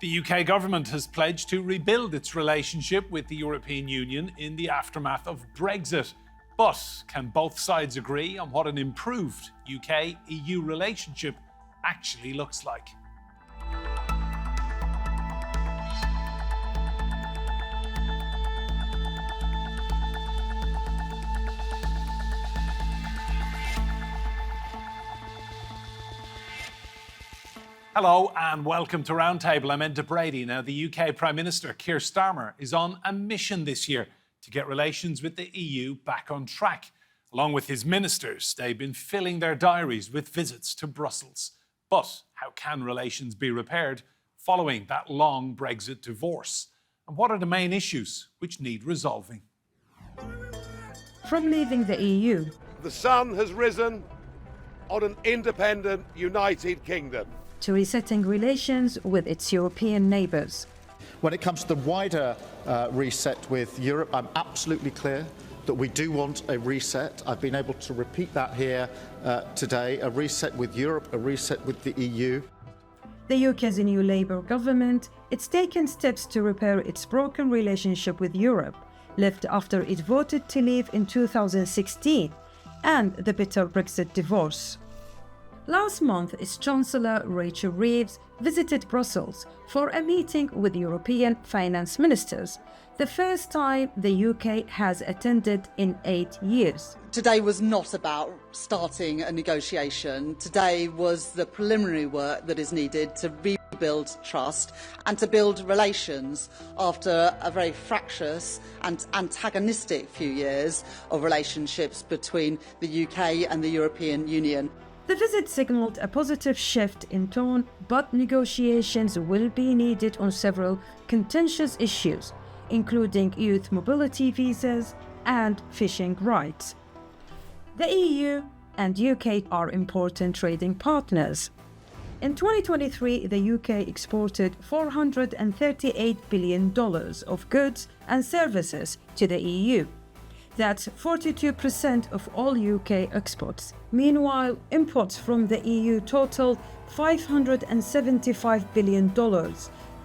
The UK government has pledged to rebuild its relationship with the European Union in the aftermath of Brexit. But can both sides agree on what an improved UK-EU relationship actually looks like? Hello and welcome to Roundtable. I'm Enda Brady. Now, the UK Prime Minister, Keir Starmer, is on a mission this year to get relations with the EU back on track. Along with his ministers, they've been filling their diaries with visits to Brussels. But how can relations be repaired following that long Brexit divorce? And what are the main issues which need resolving? From leaving the EU, the sun has risen on an independent, united kingdom, to resetting relations with its European neighbours. When it comes to the wider reset with Europe, I'm absolutely clear that we do want a reset. I've been able to repeat that here today, a reset with Europe, a reset with the EU. The UK's new Labour government, it's taken steps to repair its broken relationship with Europe, left after it voted to leave in 2016, and the bitter Brexit divorce. Last month, its Chancellor Rachel Reeves visited Brussels for a meeting with European finance ministers, the first time the UK has attended in 8 years. Today was not about starting a negotiation. Today was the preliminary work that is needed to rebuild trust and to build relations after a very fractious and antagonistic few years of relationships between the UK and the European Union. The visit signalled a positive shift in tone, but negotiations will be needed on several contentious issues, including youth mobility visas and fishing rights. The EU and UK are important trading partners. In 2023, the UK exported $438 billion of goods and services to the EU. That's 42% of all UK exports. Meanwhile, imports from the EU totaled $575 billion.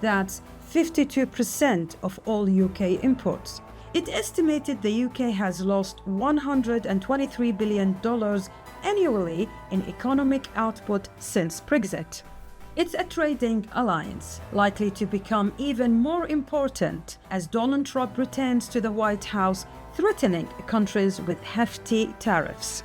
That's 52% of all UK imports. It estimated the UK has lost $123 billion annually in economic output since Brexit. It's a trading alliance, likely to become even more important as Donald Trump returns to the White House, threatening countries with hefty tariffs.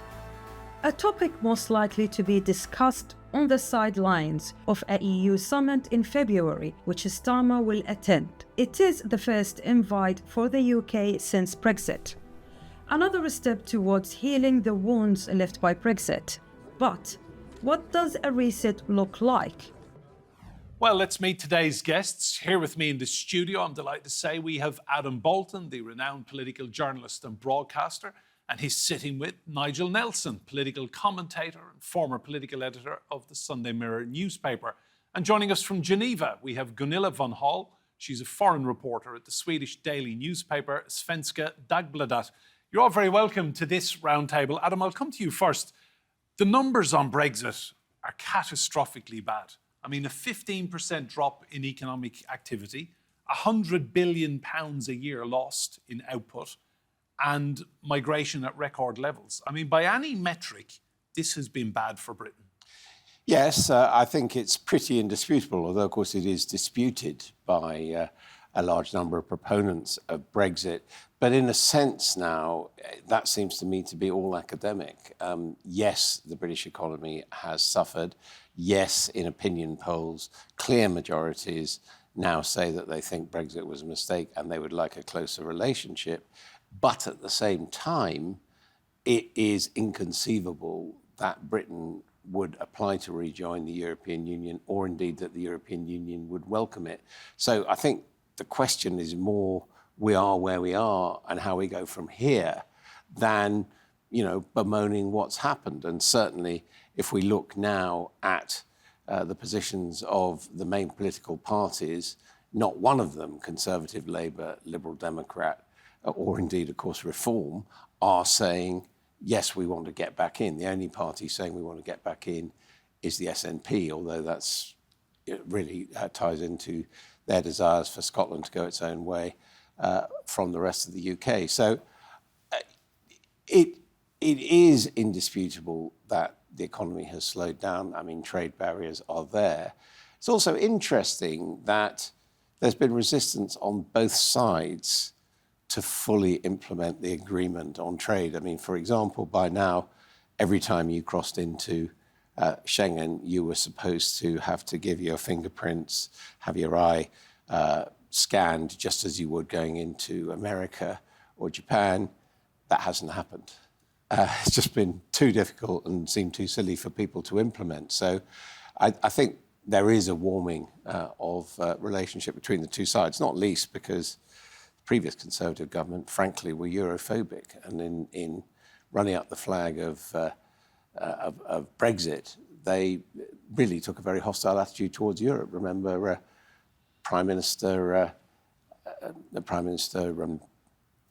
A topic most likely to be discussed on the sidelines of a EU summit in February, which Starmer will attend. It is the first invite for the UK since Brexit. Another step towards healing the wounds left by Brexit. But what does a reset look like? Well, let's meet today's guests. Here with me in the studio, I'm delighted to say we have Adam Boulton, the renowned political journalist and broadcaster, and he's sitting with Nigel Nelson, political commentator and former political editor of the Sunday Mirror newspaper. And joining us from Geneva, we have Gunilla von Hall. She's a foreign reporter at the Swedish daily newspaper Svenska Dagbladet. You're all very welcome to this roundtable. Adam, I'll come to you first. The numbers on Brexit are catastrophically bad. I mean, a 15% drop in economic activity, £100 billion a year lost in output, and migration at record levels. I mean, by any metric, this has been bad for Britain. Yes, I think it's pretty indisputable, although, of course, it is disputed by a large number of proponents of Brexit. But in a sense now, that seems to me to be all academic. Yes, the British economy has suffered. Yes, in opinion polls, clear majorities now say that they think Brexit was a mistake and they would like a closer relationship. But at the same time, it is inconceivable that Britain would apply to rejoin the European Union, or indeed that the European Union would welcome it. So I think the question is more we are where we are and how we go from here than, bemoaning what's happened. And certainly if we look now at the positions of the main political parties, not one of them, Conservative, Labour, Liberal Democrat, or indeed, of course, Reform, are saying, yes, we want to get back in. The only party saying we want to get back in is the SNP, although that's really ties into their desires for Scotland to go its own way from the rest of the UK. So it is indisputable that the economy has slowed down. I mean, trade barriers are there. It's also interesting that there's been resistance on both sides to fully implement the agreement on trade. I mean, for example, by now, every time you crossed into Schengen, you were supposed to have to give your fingerprints, have your eye scanned, just as you would going into America or Japan. That hasn't happened. It's just been too difficult and seemed too silly for people to implement. So I think there is a warming of relationship between the two sides, not least because the previous Conservative government, frankly, were Europhobic. And in running up the flag of Brexit, they really took a very hostile attitude towards Europe. Remember, Prime Minister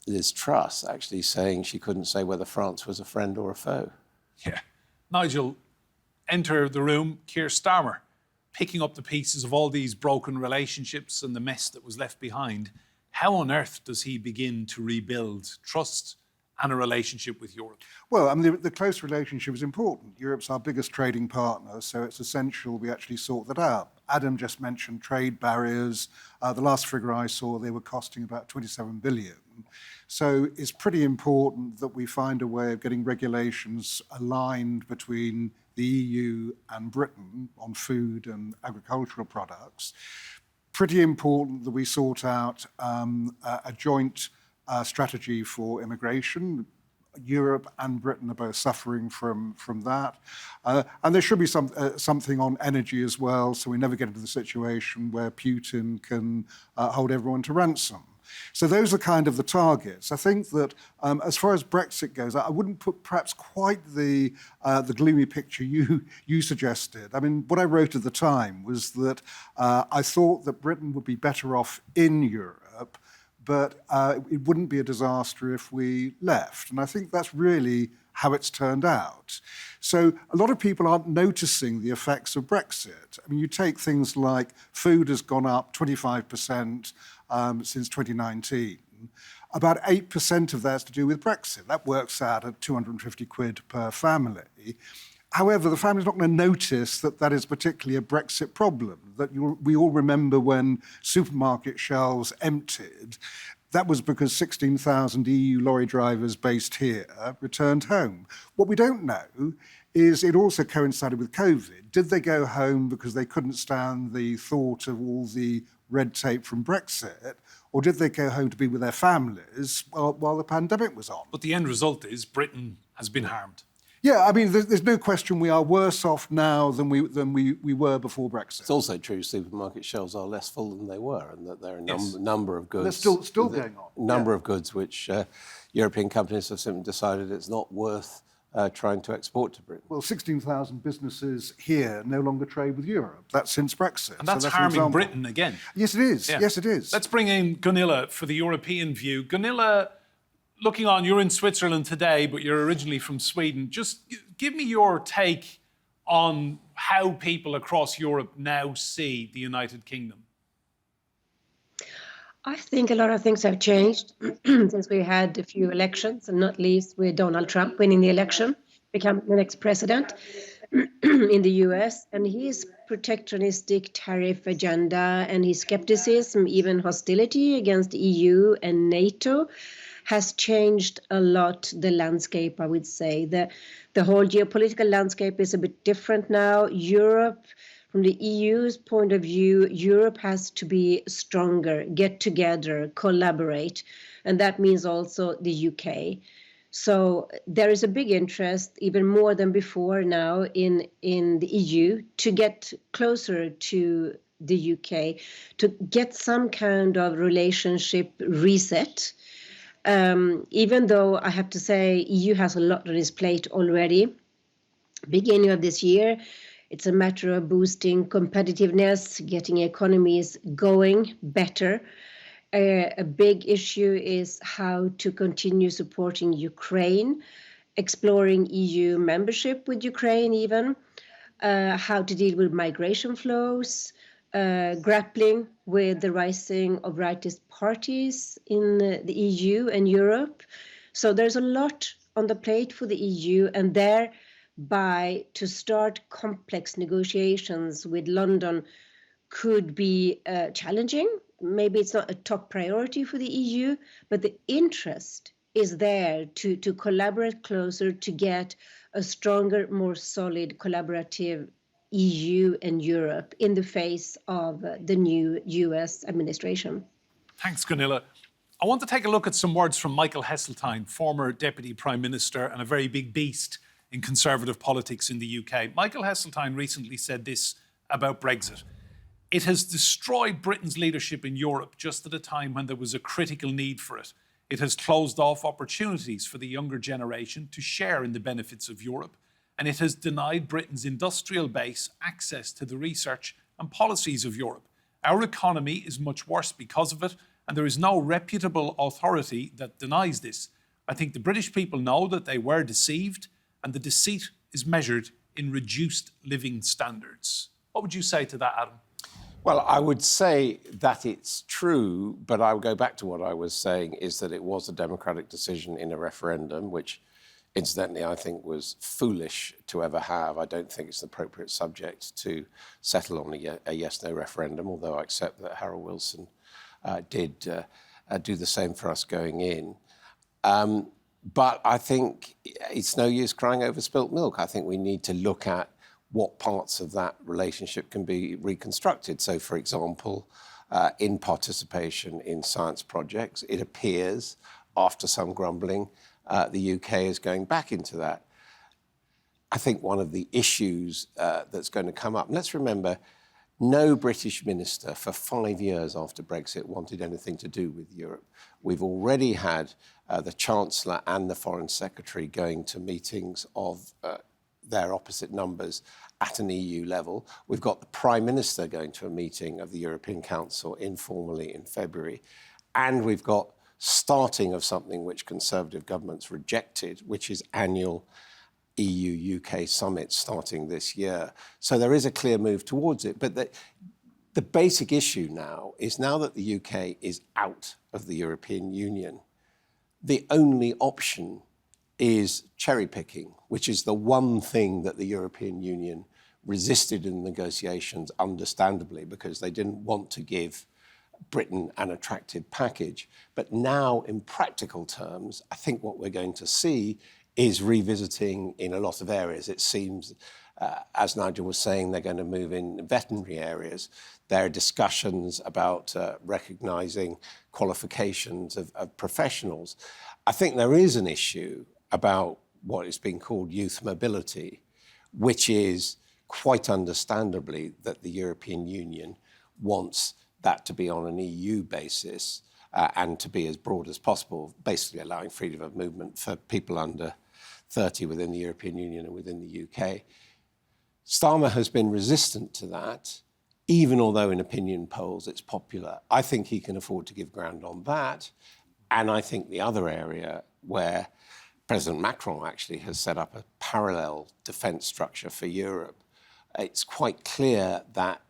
Liz Truss actually saying she couldn't say whether France was a friend or a foe. Yeah. Nigel, enter the room, Keir Starmer, picking up the pieces of all these broken relationships and the mess that was left behind. How on earth does he begin to rebuild trust and a relationship with Europe? Well, I mean, the close relationship is important. Europe's our biggest trading partner, so it's essential we actually sort that out. Adam just mentioned trade barriers. The last figure I saw, they were costing about 27 billion. So it's pretty important that we find a way of getting regulations aligned between the EU and Britain on food and agricultural products. Pretty important that we sort out a joint strategy for immigration. Europe and Britain are both suffering from that. And there should be something on energy as well, so we never get into the situation where Putin can hold everyone to ransom. So those are kind of the targets. I think that as far as Brexit goes, I wouldn't put perhaps quite the gloomy picture you suggested. I mean, what I wrote at the time was that I thought that Britain would be better off in Europe, but it wouldn't be a disaster if we left. And I think that's really how it's turned out. So a lot of people aren't noticing the effects of Brexit. I mean, you take things like food has gone up 25% since 2019. About 8% of that's to do with Brexit. That works out at 250 quid per family. However, the family's not going to notice that that is particularly a Brexit problem, that we all remember when supermarket shelves emptied. That was because 16,000 EU lorry drivers based here returned home. What we don't know is it also coincided with COVID. Did they go home because they couldn't stand the thought of all the red tape from Brexit, or did they go home to be with their families while the pandemic was on? But the end result is Britain has been harmed. Yeah, I mean, there's no question we are worse off now than we were before Brexit. It's also true supermarket shelves are less full than they were, and that there are a number of goods. They're still going on. Number of goods which European companies have simply decided it's not worth trying to export to Britain. Well, 16,000 businesses here no longer trade with Europe. That's since Brexit. And that's harming Britain again. Yes, it is. Yeah. Yes, it is. Let's bring in Gunilla for the European view. Gunilla, looking on, you're in Switzerland today, but you're originally from Sweden. Just give me your take on how people across Europe now see the United Kingdom. I think a lot of things have changed since we had a few elections, and not least with Donald Trump winning the election, becoming the next president in the US. And his protectionistic tariff agenda and his skepticism, even hostility against the EU and NATO, has changed a lot the landscape, I would say. The whole geopolitical landscape is a bit different now. Europe, from the EU's point of view, Europe has to be stronger, get together, collaborate. And that means also the UK. So there is a big interest, even more than before now, in the EU to get closer to the UK, to get some kind of relationship reset. Even though I have to say EU has a lot on its plate already. Beginning of this year, it's a matter of boosting competitiveness, getting economies going better. A big issue is how to continue supporting Ukraine, exploring EU membership with Ukraine even, how to deal with migration flows, grappling with the rising of rightist parties in the EU and Europe. So there's a lot on the plate for the EU, and thereby to start complex negotiations with London could be challenging. Maybe it's not a top priority for the EU, but the interest is there to collaborate closer, to get a stronger, more solid collaborative EU and Europe in the face of the new US administration. Thanks, Gunilla. I want to take a look at some words from Michael Heseltine, former Deputy Prime Minister and a very big beast in Conservative politics in the UK. Michael Heseltine recently said this about Brexit. It has destroyed Britain's leadership in Europe just at a time when there was a critical need for it. It has closed off opportunities for the younger generation to share in the benefits of Europe, and it has denied Britain's industrial base access to the research and policies of Europe. Our economy is much worse because of it, and there is no reputable authority that denies this. I think the British people know that they were deceived, and the deceit is measured in reduced living standards. What would you say to that, Adam? Well, I would say that it's true, but I would go back to what I was saying, is that it was a democratic decision in a referendum, which incidentally I think was foolish to ever have. I don't think it's an appropriate subject to settle on a yes-no referendum, although I accept that Harold Wilson did do the same for us going in. But I think it's no use crying over spilt milk. I think we need to look at what parts of that relationship can be reconstructed. So, for example, in participation in science projects, it appears, after some grumbling, the UK is going back into that. I think one of the issues that's going to come up, and let's remember, no British minister for 5 years after Brexit wanted anything to do with Europe. We've already had the Chancellor and the Foreign Secretary going to meetings of their opposite numbers at an EU level. We've got the Prime Minister going to a meeting of the European Council informally in February. And we've got starting of something which Conservative governments rejected, which is annual EU-UK summits starting this year. So there is a clear move towards it. But the basic issue now is, now that the UK is out of the European Union, the only option is cherry picking, which is the one thing that the European Union resisted in negotiations, understandably, because they didn't want to give Britain an attractive package. But now, in practical terms, I think what we're going to see is revisiting in a lot of areas. It seems, as Nigel was saying, they're going to move in veterinary areas. There are discussions about recognising qualifications of professionals. I think there is an issue about what is being called youth mobility, which is quite understandably that the European Union wants that to be on an EU basis and to be as broad as possible, basically allowing freedom of movement for people under 30 within the European Union and within the UK. Starmer has been resistant to that, even although in opinion polls it's popular. I think he can afford to give ground on that. And I think the other area where President Macron actually has set up a parallel defence structure for Europe, it's quite clear that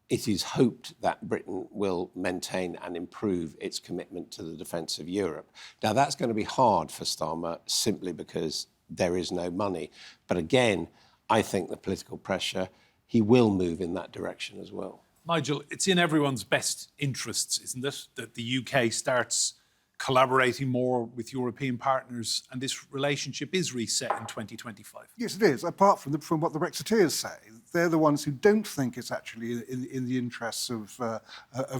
it is hoped that Britain will maintain and improve its commitment to the defence of Europe. Now, that's going to be hard for Starmer simply because there is no money. But again, I think the political pressure, he will move in that direction as well. Nigel, it's in everyone's best interests, isn't it, that the UK starts collaborating more with European partners, and this relationship is reset in 2025. Yes, it is, apart from what the Brexiteers say. They're the ones who don't think it's actually in the interests of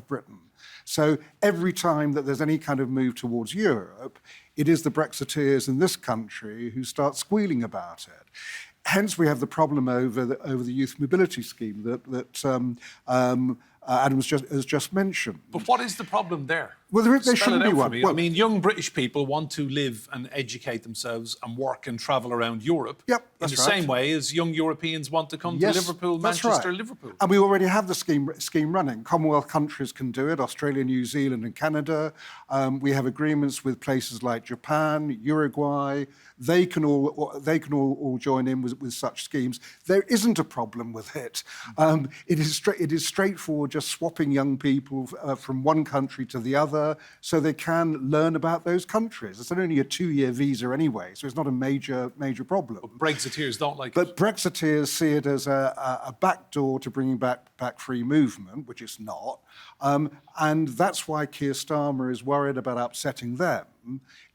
Britain. So every time that there's any kind of move towards Europe, it is the Brexiteers in this country who start squealing about it. Hence, we have the problem over the youth mobility scheme that Adam has just mentioned. But what is the problem there? Well, there Spell shouldn't it be out for one. me. Well, I mean, young British people want to live and educate themselves and work and travel around Europe Yep, in that's the right. same way as young Europeans want to come yes, to Liverpool, that's Manchester, right. Liverpool. And we already have the scheme running. Commonwealth countries can do it, Australia, New Zealand and Canada. We have agreements with places like Japan, Uruguay. They can all join in with such schemes. There isn't a problem with it. It is straightforward, just swapping young people from one country to the other so they can learn about those countries. It's only a 2-year visa anyway, so it's not a major problem. But Brexiteers don't like it. But Brexiteers see it as a backdoor to bringing back free movement, which it's not. And that's why Keir Starmer is worried about upsetting them.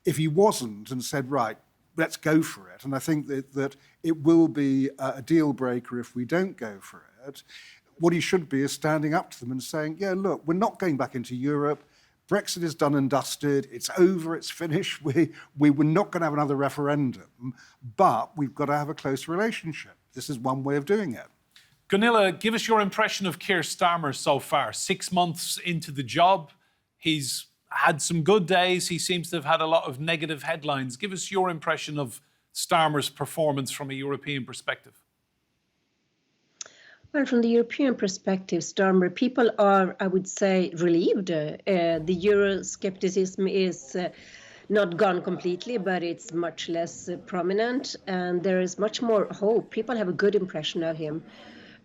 If he wasn't and said, right, let's go for it, and I think that it will be a deal breaker if we don't go for it, what he should be is standing up to them and saying, yeah, look, we're not going back into Europe. Brexit is done and dusted. It's over. It's finished. We were not going to have another referendum, but we've got to have a close relationship. This is one way of doing it. Gunilla, give us your impression of Keir Starmer so far. 6 months into the job, he's had some good days. He seems to have had a lot of negative headlines. Give us your impression of Starmer's performance from a European perspective. Well, from the European perspective, Starmer, people are, I would say, relieved. The Euroscepticism is not gone completely, but it's much less prominent, and there is much more hope. People have a good impression of him.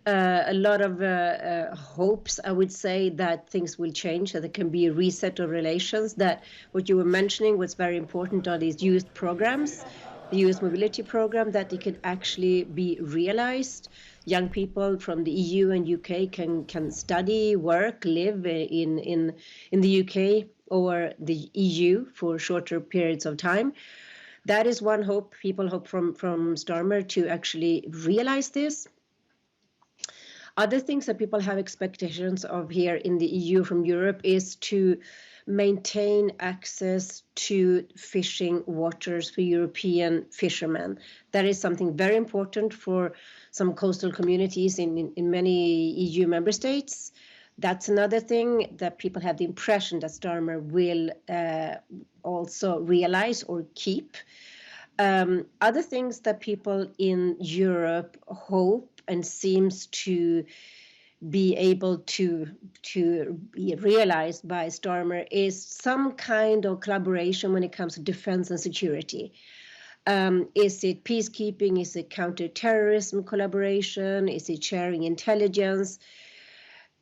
A lot of hopes, I would say, that things will change, that there can be a reset of relations, that what you were mentioning was very important on these youth programs, the youth mobility program, that it can actually be realized. Young people from the EU and UK can study, work, live in the UK or the EU for shorter periods of time. That is one hope. People hope from Starmer to actually realize this. Other things that people have expectations of here in the EU from Europe is to maintain access to fishing waters for European fishermen. That is something very important for some coastal communities in many EU member states. That's another thing that people have the impression that Starmer will also realize or keep. Other things that people in Europe hope and seems to be able to be realized by Starmer is some kind of collaboration when it comes to defense and security. Is it peacekeeping? Is it counter-terrorism collaboration? Is it sharing intelligence?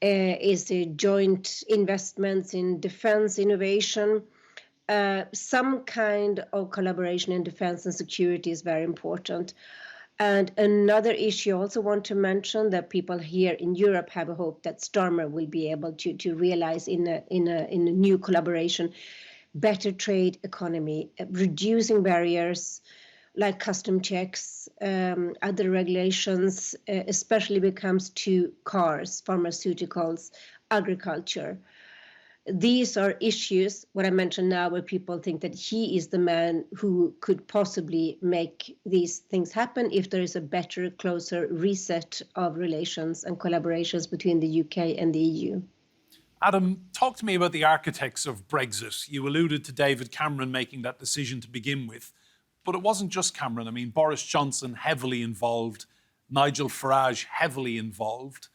Is it joint investments in defense innovation? Some kind of collaboration in defense and security is very important. And another issue I also want to mention that people here in Europe have a hope that Starmer will be able to realize in a new collaboration, better trade economy, reducing barriers like custom checks, other regulations, especially when it comes to cars, pharmaceuticals, agriculture. These are issues, what I mentioned now, where people think that he is the man who could possibly make these things happen if there is a better, closer reset of relations and collaborations between the UK and the EU. Adam, talk to me about the architects of Brexit. You alluded to David Cameron making that decision to begin with, but it wasn't just Cameron. I mean, Boris Johnson heavily involved, Nigel Farage heavily involved.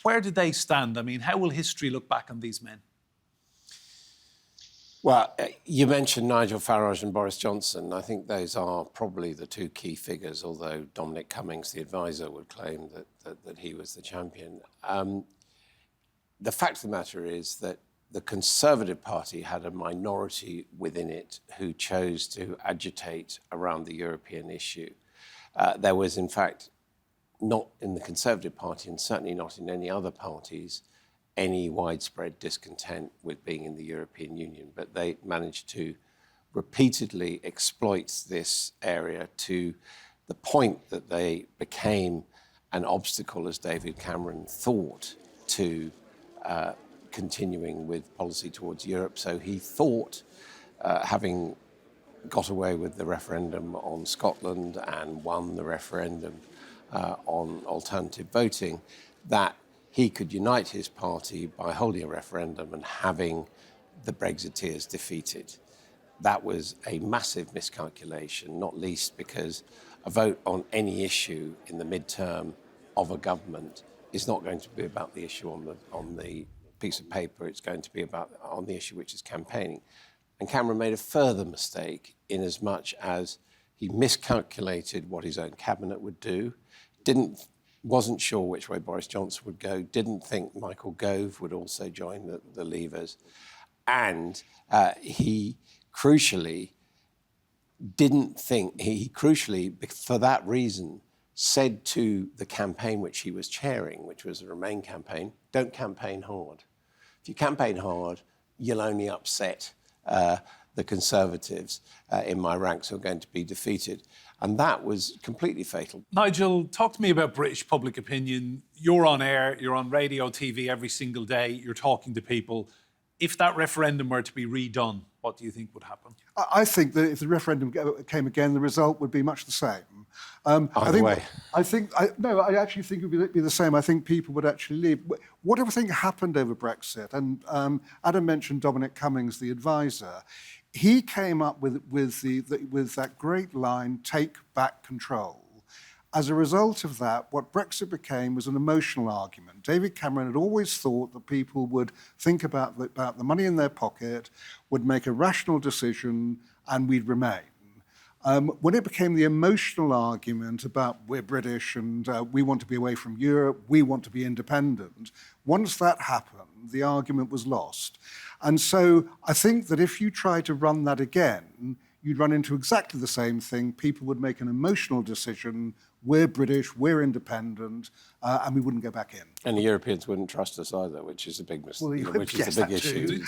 Where did they stand? I mean, how will history look back on these men? Well, you mentioned Nigel Farage and Boris Johnson. I think those are probably the two key figures, although Dominic Cummings, the advisor, would claim that he was the champion. The fact of the matter is that the Conservative Party had a minority within it who chose to agitate around the European issue. There was, in fact, not in the Conservative Party and certainly not in any other parties, any widespread discontent with being in the European Union, but they managed to repeatedly exploit this area to the point that they became an obstacle, as David Cameron thought, to continuing with policy towards Europe. So he thought, having got away with the referendum on Scotland and won the referendum on alternative voting, that he could unite his party by holding a referendum and having the Brexiteers defeated. That was a massive miscalculation, not least because a vote on any issue in the midterm of a government is not going to be about the issue on the piece of paper. It's going to be about on the issue which is campaigning. And Cameron made a further mistake in as much as he miscalculated what his own cabinet would do, wasn't sure which way Boris Johnson would go, didn't think Michael Gove would also join the Leavers, and he crucially, for that reason, said to the campaign which he was chairing, which was the Remain campaign, don't campaign hard. If you campaign hard, you'll only upset the Conservatives in my ranks who are going to be defeated. And that was completely fatal. Nigel, talk to me about British public opinion. You're on air, you're on radio, TV every single day, you're talking to people. If that referendum were to be redone, what do you think would happen? I think that if the referendum came again, the result would be much the same. I actually think it would be the same. I think people would actually leave. What do you think happened over Brexit? And Adam mentioned Dominic Cummings, the advisor. He came up with that great line, "Take back control." As a result of that, what Brexit became was an emotional argument. David Cameron had always thought that people would think about the money in their pocket, would make a rational decision, and we'd remain. When it became the emotional argument about we're British and we want to be away from Europe, we want to be independent, once that happened, the argument was lost. And so I think that if you try to run that again, you'd run into exactly the same thing. People would make an emotional decision. We're British, we're independent, and we wouldn't go back in. And the Europeans wouldn't trust us either, which is a big mistake, which is a big issue.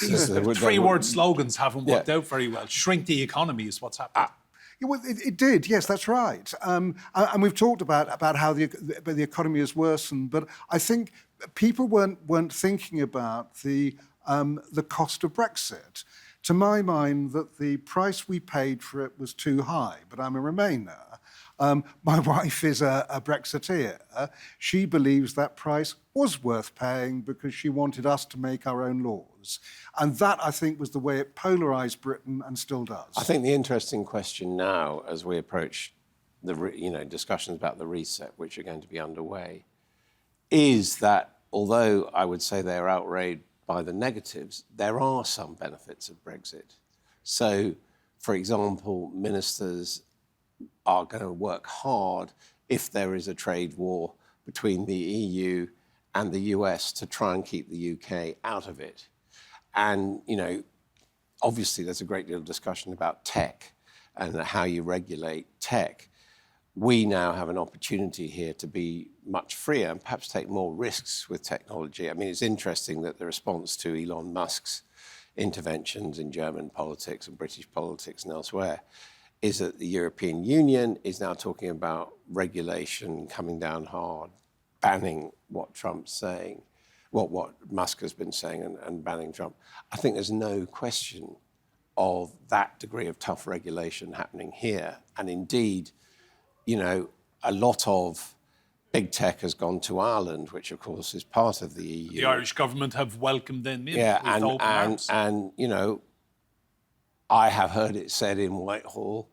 Three-word slogans haven't worked out very well. Shrink the economy is what's happened. Well, it did, yes, that's right. And we've talked about how the economy has worsened, but I think people weren't thinking about the cost of Brexit. To my mind, that the price we paid for it was too high, but I'm a Remainer. My wife is a Brexiteer. She believes that price was worth paying because she wanted us to make our own laws. And that, I think, was the way it polarised Britain and still does. I think the interesting question now, as we approach the discussions about the reset, which are going to be underway, is that although I would say they're outraged by the negatives, there are some benefits of Brexit. So, for example, ministers are going to work hard if there is a trade war between the EU and the US to try and keep the UK out of it. And, obviously there's a great deal of discussion about tech and how you regulate tech. We now have an opportunity here to be much freer and perhaps take more risks with technology. I mean, it's interesting that the response to Elon Musk's interventions in German politics and British politics and elsewhere is that the European Union is now talking about regulation coming down hard, banning what Trump's saying, what Musk has been saying and banning Trump. I think there's no question of that degree of tough regulation happening here. And indeed, a lot of big tech has gone to Ireland, which of course is part of the EU. The Irish government have welcomed them in. Yeah, with open arms. and I have heard it said in Whitehall,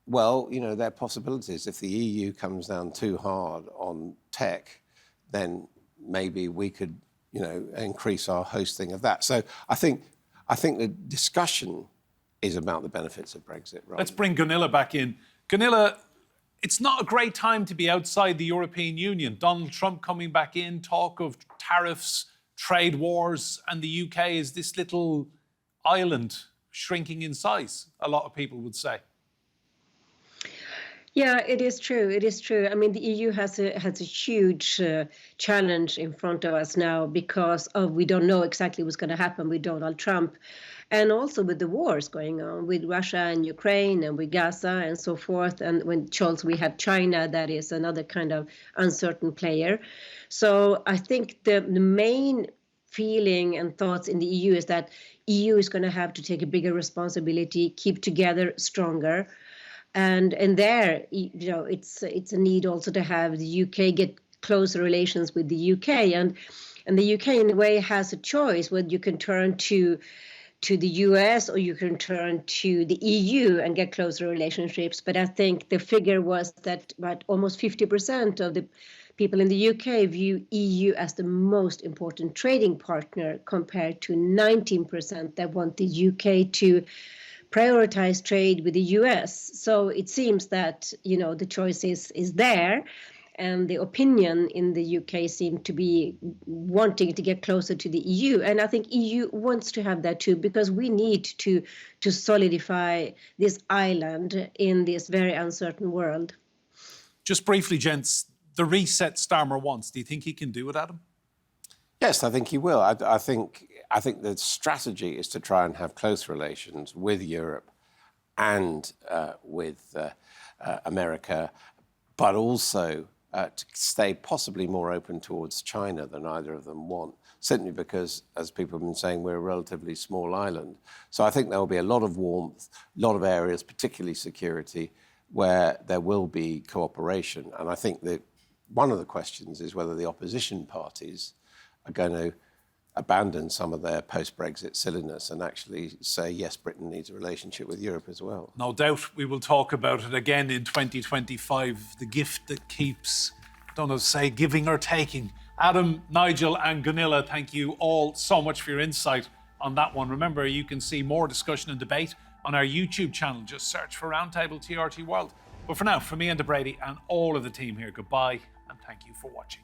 well, there are possibilities. If the EU comes down too hard on tech, then maybe we could, increase our hosting of that. So I think the discussion is about the benefits of Brexit. Let's bring Gunilla back in. Gunilla, it's not a great time to be outside the European Union. Donald Trump coming back in, talk of tariffs, trade wars, and the UK is this little island shrinking in size, a lot of people would say. Yeah, it is true. It is true. I mean, the EU has a huge challenge in front of us now because we don't know exactly what's going to happen with Donald Trump, and also with the wars going on with Russia and Ukraine and with Gaza and so forth. And when Charles, we have China, that is another kind of uncertain player. So I think the main feeling and thoughts in the EU is that EU is going to have to take a bigger responsibility, keep together stronger. And there, it's a need also to have the UK get closer relations with the UK. And the UK, in a way, has a choice whether you can turn to to the US or you can turn to the EU and get closer relationships. But I think the figure was that about almost 50% of the people in the UK view EU as the most important trading partner compared to 19% that want the UK to prioritize trade with the US. So it seems that, the choice is there. And the opinion in the UK seemed to be wanting to get closer to the EU. And I think EU wants to have that too, because we need to solidify this island in this very uncertain world. Just briefly, gents, the reset Starmer wants, do you think he can do it, Adam? Yes, I think he will. I think the strategy is to try and have close relations with Europe and with America, but also to stay possibly more open towards China than either of them want, simply because, as people have been saying, we're a relatively small island. So I think there will be a lot of warmth, a lot of areas, particularly security, where there will be cooperation. And I think that one of the questions is whether the opposition parties are going to abandon some of their post-Brexit silliness and actually say, yes, Britain needs a relationship with Europe as well. No doubt we will talk about it again in 2025, the gift that keeps, don't know, say giving or taking. Adam, Nigel and Gunilla, thank you all so much for your insight on that one. Remember, you can see more discussion and debate on our YouTube channel. Just search for Roundtable TRT World. But for now, from me, Enda Brady, and all of the team here, goodbye and thank you for watching.